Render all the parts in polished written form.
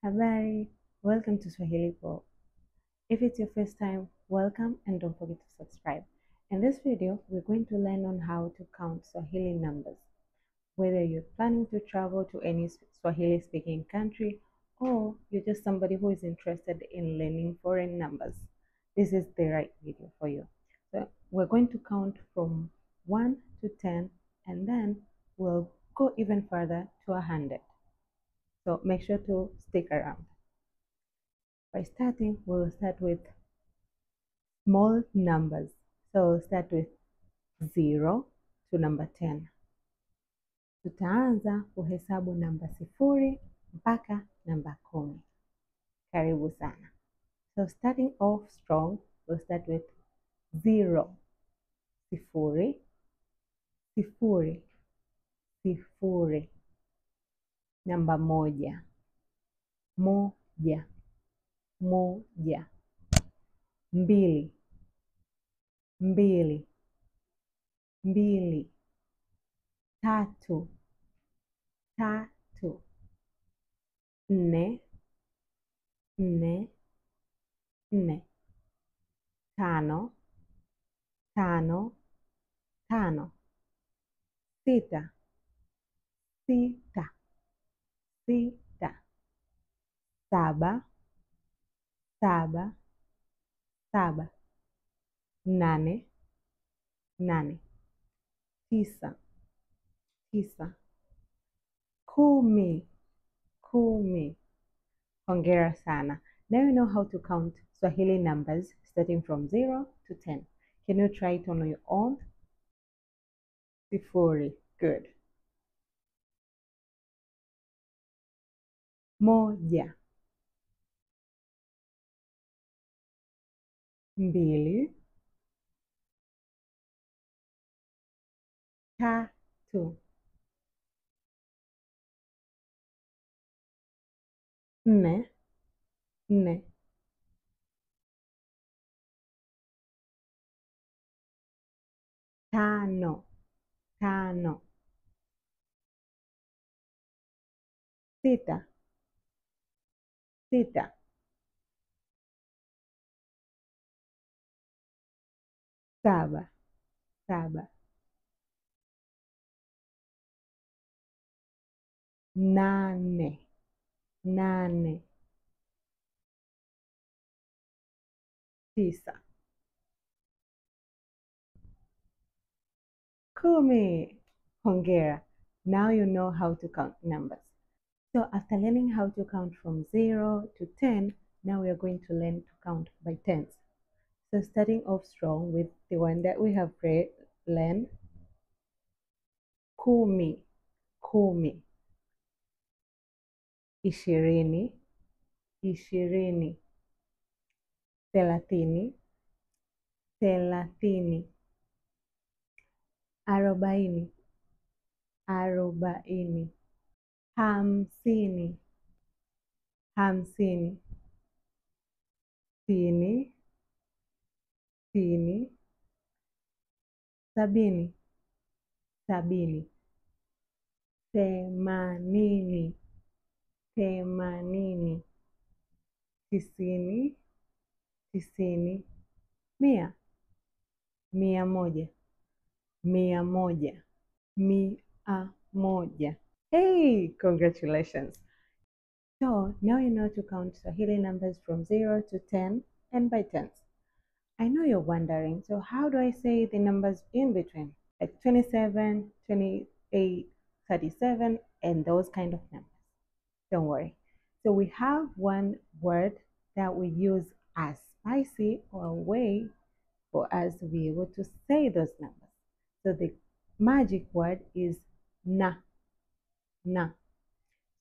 Habari, welcome to Swahili Pro. If it's your first time, welcome and don't forget to subscribe. In this video, we're going to learn on how to count Swahili numbers. Whether you're planning to travel to any Swahili speaking country or you're just somebody who is interested in learning foreign numbers, this is the right video for you. So we're going to count from 1 to 10 and then we'll go even further to 100. So make sure to stick around. By starting, we'll start with small numbers. So we'll start with 0 to number 10. Tutaanza kuhesabu namba 0 mpaka namba 10. Karibu sana. So starting off strong, we'll start with 0, 0, 0, 0. Namba 1, 1, 1. 2, 2, 2. 3, 3. 4, 4, 4. 5, 5, 5. 6, 6, 6. 7, 7, 7. 8, 8. 9, 9. 10, 10. Hongera sana. Now you know how to count Swahili numbers starting from 0 to 10. Can you try it on your own? 0. Good. 1, 2, 3, 4, 4. 5, 5. 6, 6. 7, 7. 8, 8. 9, 10. Hongera. Now you know how to count numbers. So after learning how to count from 0 to 10, now we are going to learn to count by tens. So starting off strong with the one that we have learned, 10, 10. 20, 20. 30, 30. 40, 40. 50, 50. 60, 60. 70, 70. 80, 80. 90, 90. 100, 100. 100, 100. Hey, congratulations. So now you know to count Swahili numbers from 0 to 10 and by tens. I know you're wondering, so how do I say the numbers in between? Like 27, 28, 37, and those kind of numbers. Don't worry. So we have one word that we use as spicy or a way for us to be able to say those numbers. So the magic word is na, na.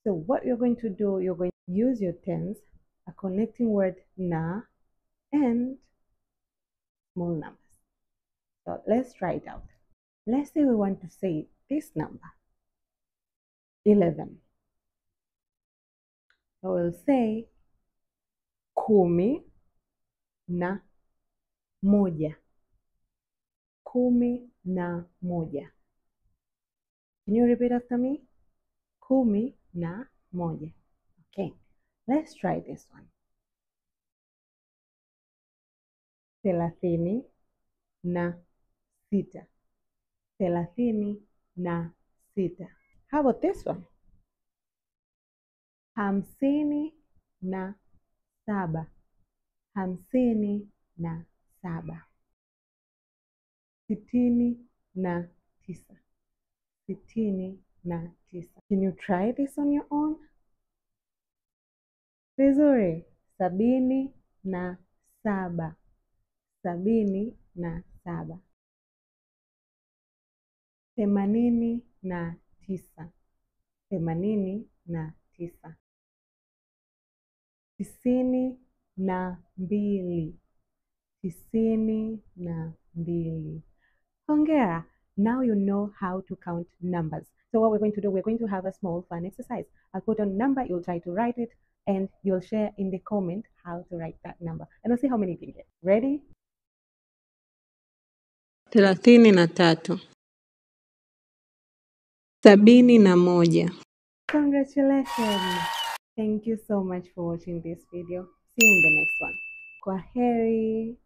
So what you're going to do, you're going to use your tens, a connecting word na, and small numbers. So let's try it out. Let's say we want to say this number, 11. So we'll say 10 na moja. 10 na moja. Can you repeat after me? 10 na moja. Okay. Let's try this one. 36. 36. How about this one? 57. 57. 69. 69. Can you try this on your own? Vizuri. 77. 77. 89. 89. 92. 92. Hongera! Now you know how to count numbers. So what we're going to do, we're going to have a small fun exercise. I'll put a number, you'll try to write it, and you'll share in the comment how to write that number. And we'll see how many you can get. Ready? 33. 71. Congratulations! Thank you so much for watching this video. See you in the next one. Kwaheri!